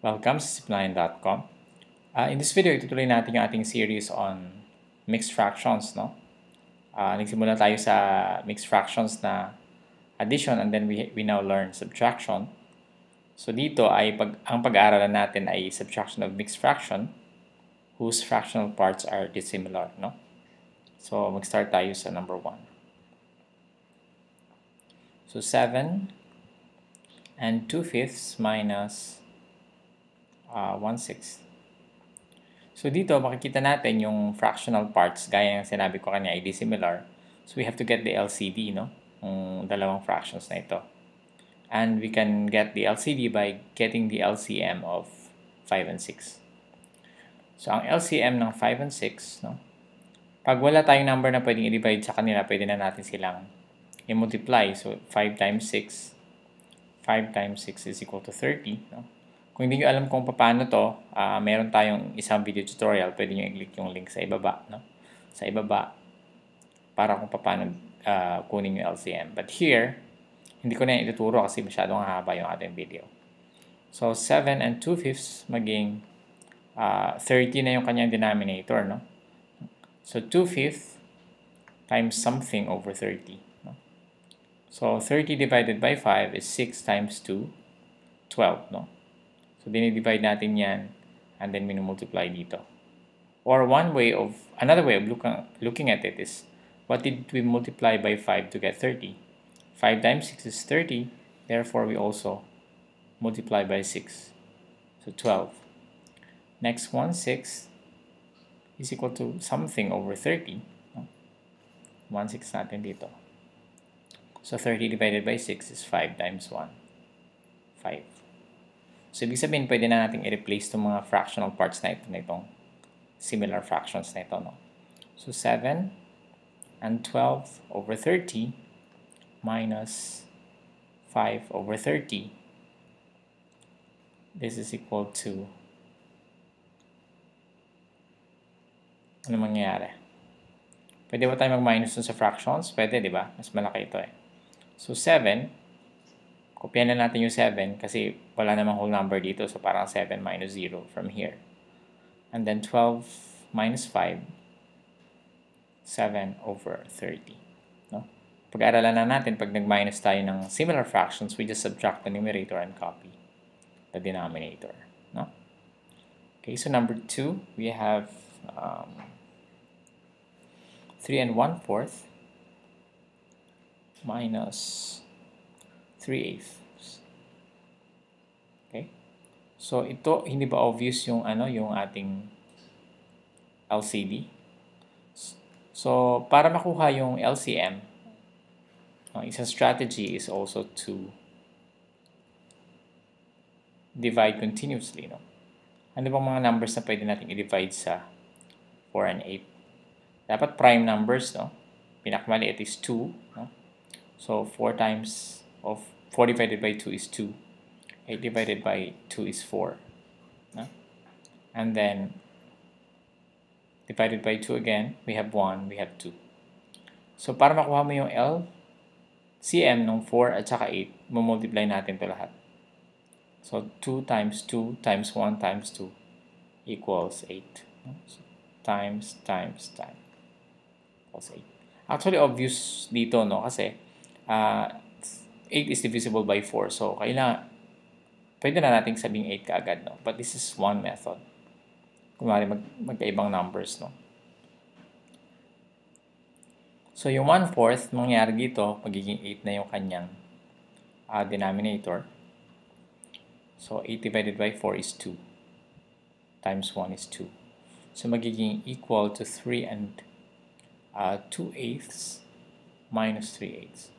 Welcome sa zip9.com. In this video, itutuloy natin yung ating series on mixed fractions, no? Nagsimula tayo sa mixed fractions na addition and then we now learn subtraction. So dito ay ang pag-aaralan natin ay subtraction of mixed fraction whose fractional parts are dissimilar, no? So mag-start tayo sa number 1. So 7 and 2/5 minus 1/6. So dito makikita natin yung fractional parts gaya ng sinabi ko kanina ay dissimilar. So we have to get the LCD, no? Yung dalawang fractions na ito. And we can get the LCD by getting the LCM of 5 and 6. So ang LCM ng 5 and 6, no? Pag wala tayong number na pwedeng i-divide sa kanila, pwede na natin silang i-multiply. So 5 times 6, 5 times 6 is equal to 30, no? Kung hindi nyo alam kung paano to, meron tayong isang video tutorial. Pwede nyo i-click yung link sa ibaba, no? Sa ibaba, para kung paano kunin yung LCM. But here, hindi ko na ituturo kasi masyadong haba yung ating video. So, 7 and 2/5 maging 30 na yung kanyang denominator, no? So, 2/5 times something over 30, no? So, 30 divided by 5 is 6 times 2, 12, no? So, dinidivide natin yan and then minumultiply dito. Or another way of looking at it is, what did we multiply by 5 to get 30? 5 times 6 is 30, therefore we also multiply by 6. So 12. Next one, 6 is equal to something over 30. 1/6 natin dito. So 30 divided by 6 is 5 times 1. 5. So, ibig sabihin, pwede na natin i-replace itong mga fractional parts na ito, na itong similar fractions na ito, no? So, 7 and 12 over 30 minus 5 over 30. This is equal to, ano mangyayari? Pwede ba tayo mag-minus dun sa fractions? Pwede, di ba? Mas malaki ito eh. So, 7, kopyahan na natin yung 7 kasi wala namang whole number dito. So, parang 7 minus 0 from here. And then 12 minus 5, 7 over 30. No? Pag-aaralan na natin, pag nag-minus tayo ng similar fractions, we just subtract the numerator and copy the denominator. No? Okay, so number 2, we have 3 and 1/4 minus 3/8. Okay? So ito hindi ba obvious yung yung ating LCD? So para makuha yung LCM, isang strategy is also to divide continuously, no? Ano bang mga numbers na pwede nating i-divide sa 4 and 8? Dapat prime numbers, no? Pinakamaliit is 2, no? So 4 divided by 2 is 2. 8 divided by 2 is 4. No? And then, divided by 2 again, we have 1, we have 2. So, para makuha mo yung LCM ng 4 at saka 8, multiply natin ito lahat. So, 2 times 2 times 1 times 2 equals 8. No? So, times equals 8. Actually, obvious dito, no? Kasi, 8 is divisible by 4. So, pwede na nating sabing 8 kaagad, no? But this is one method. Kunwari, magkaibang numbers, no? So, yung 1/4, mangyari dito, magiging 8 na yung kanyang denominator. So, 8 divided by 4 is 2. Times 1 is 2. So, magiging equal to 3 and 2/8 minus 3/8.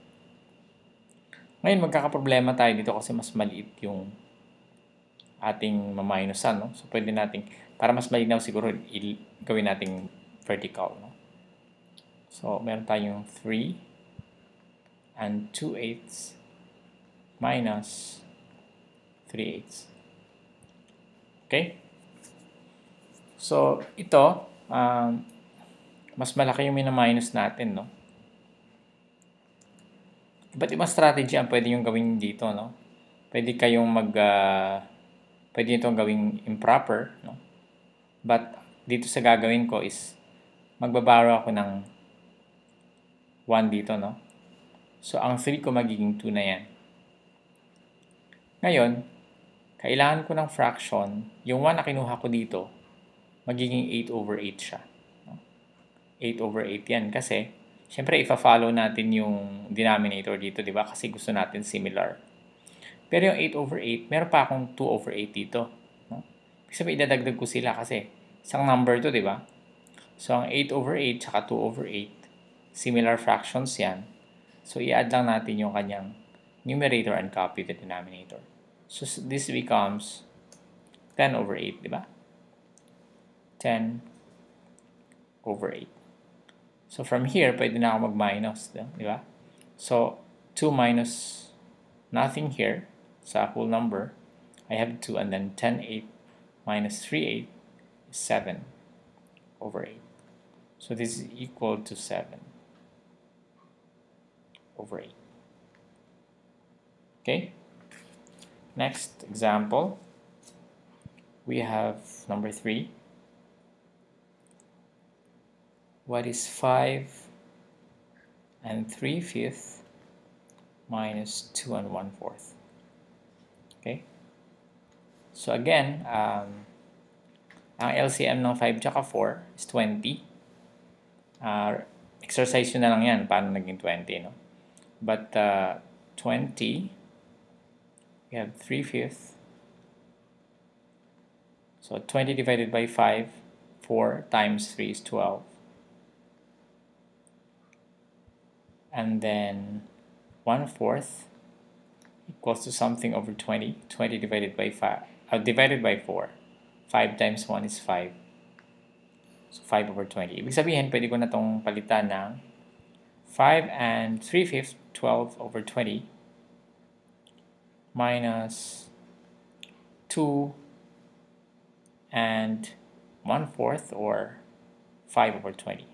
Ngayon, magkakaproblema tayo dito kasi mas maliit yung ating maminusan, no? So, pwede nating, para mas malinaw siguro, gawin nating vertical, no? So, meron tayong 3 and 2/8 minus 3/8. Okay? So, ito, mas malaki yung minaminus natin, no? Iba't ibang strategy ang pwede yung gawin dito, no? Pwede kayong Pwede itong gawing improper, no? But dito sa gagawin ko is magbabaro ako ng 1 dito, no? So, ang 3 ko magiging 2 na yan. Ngayon, kailangan ko ng fraction. Yung 1 na kinuha ko dito, magiging 8 over 8 siya. 8 over 8 yan kasi, syempre, ifa-follow natin yung denominator dito, di ba? Kasi gusto natin similar. Pero yung 8 over 8, meron pa akong 2 over 8 dito. No? Kasi idadagdag ko sila kasi isang number to, di ba? So, ang 8 over 8 tsaka 2 over 8, similar fractions yan. So, i-add lang natin yung kanyang numerator and copy the denominator. So, this becomes 10 over 8, di ba? 10 over 8. So, from here, pwede na ako mag-minus, di ba? So, 2 minus nothing here sa whole number. I have 2 and then 10, 8 minus 3, 8 is 7 over 8. So, this is equal to 7 over 8. Okay? Next example, we have number 3. What is 5 and 3/5 minus 2 and 1/4? Okay? So again, ang LCM ng 5 tsaka 4 is 20. Exercise yun na lang yan, paano naging 20, no? But 20, we have 3/5. So 20 divided by 5, 4 times 3 is 12. And then 1/4 equals to something over 20. 20 divided by 5, divided by 4. 5 times 1 is 5. So 5 over 20. Ibig sabihin, pwede ko na itong palitan ng 5 and 3/5, 12 over 20 minus 2 and 1/4 or 5 over 20.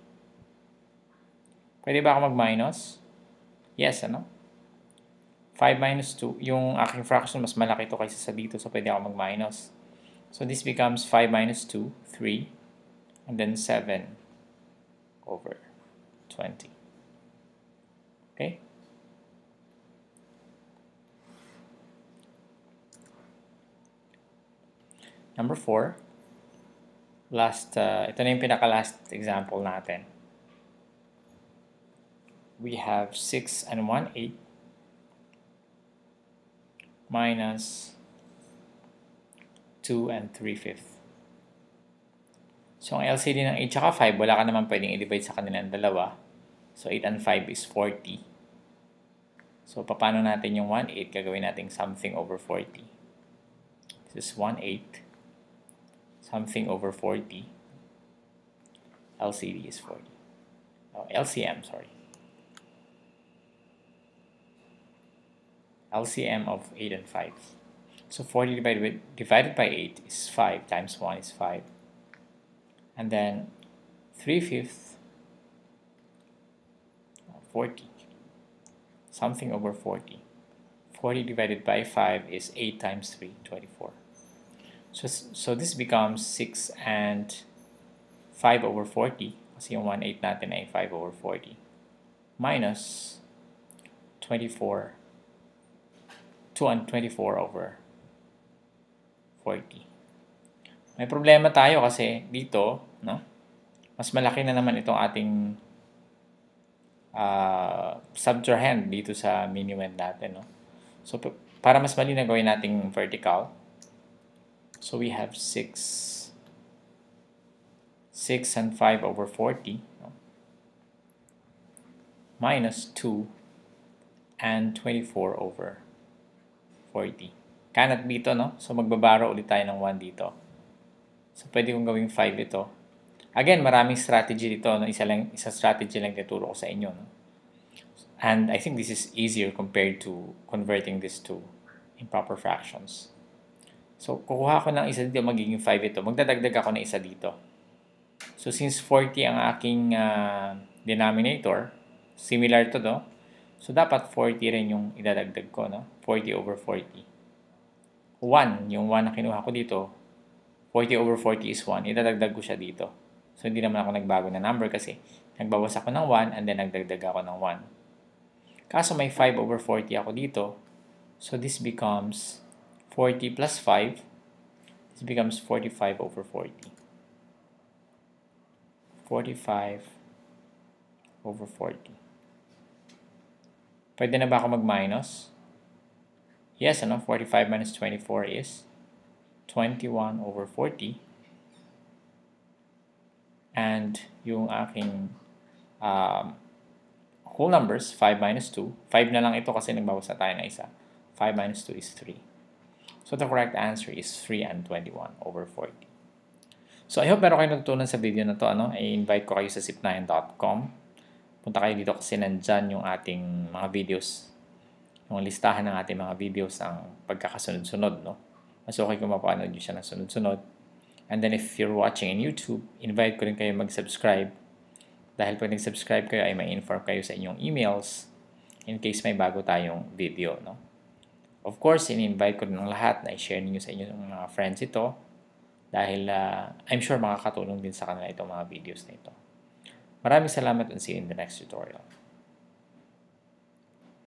Pwede ba ako mag-minus? Yes, ano? 5 minus 2. Yung aking fraction, mas malaki to kaysa sa dito. So, pwede ako mag-minus. So, this becomes 5 minus 2, 3. And then 7 over 20. Okay? Number 4. Ito na yung pinaka-last example natin. We have 6 and 1/8 minus 2 and 3/5. So, ang LCD ng 8 tsaka 5, wala ka naman pwedeng i-divide sa kanilang dalawa. So, 8 and 5 is 40. So, paano natin yung 1/8? Gagawin natin something over 40. This is 1/8. Something over 40. LCD is 40. Oh, LCM, sorry. LCM of 8 and 5. So 40 divided by 8 is 5 times 1 is 5. And then 3/5, 40. Something over 40. 40 divided by 5 is 8 times 3, 24. So this becomes 6 and 5 over 40. Kasi yung 1/8 natin ay 5 over 40. Minus 24. 2 and 24 over 40. May problema tayo kasi dito, no? Mas malaki na naman itong ating subtrahend dito sa minuend natin, no? So, para mas mali na gawin nating vertical. So, we have 6 and 5 over 40, no? Minus 2 and 24 over 40. Cannot be ito, no? So, magbabaro ulit tayo ng 1 dito. So, pwede kong gawing 5 ito. Again, maraming strategy dito, no? Isa strategy lang tinuturo ko sa inyo, no? And I think this is easier compared to converting this to improper fractions. So, kukuha ko ng isa dito, magiging 5 ito. Magdadagdag ako ng isa dito. So, since 40 ang aking denominator, similar to, no? So, dapat 40 rin yung idadagdag ko, no? 40 over 40. 1, yung 1 na kinuha ko dito, 40 over 40 is 1, idadagdag ko siya dito. So, hindi naman ako nagbago na number kasi nagbawas ako ng 1 and then nagdagdag ako ng 1. Kaso may 5 over 40 ako dito. So, this becomes 40 plus 5. This becomes 45 over 40. 45 over 40. Pwede na ba ako mag-minus? Yes, 45 minus 24 is 21 over 40. And yung aking whole numbers, 5 minus 2. 5 na lang ito kasi nagbawas na tayo na isa. 5 minus 2 is 3. So the correct answer is 3 and 21 over 40. So I hope meron kayo natutunan sa video na to. I-invite ko kayo sa zip9.com. Punta kayo dito kasi nandyan yung ating mga videos. Yung listahan ng ating mga videos ang pagkakasunod-sunod. Mas okay kung mapanood nyo siya ng sunod-sunod. And then if you're watching in YouTube, invite ko rin kayo mag-subscribe. Dahil pag nag-subscribe kayo ay may inform kayo sa inyong emails in case may bago tayong video. Of course, in-invite ko rin ng lahat na i-share niyo sa inyong mga friends ito. Dahil I'm sure makakatulong din sa kanila itong mga videos na ito. Maraming salamat and see you in the next tutorial.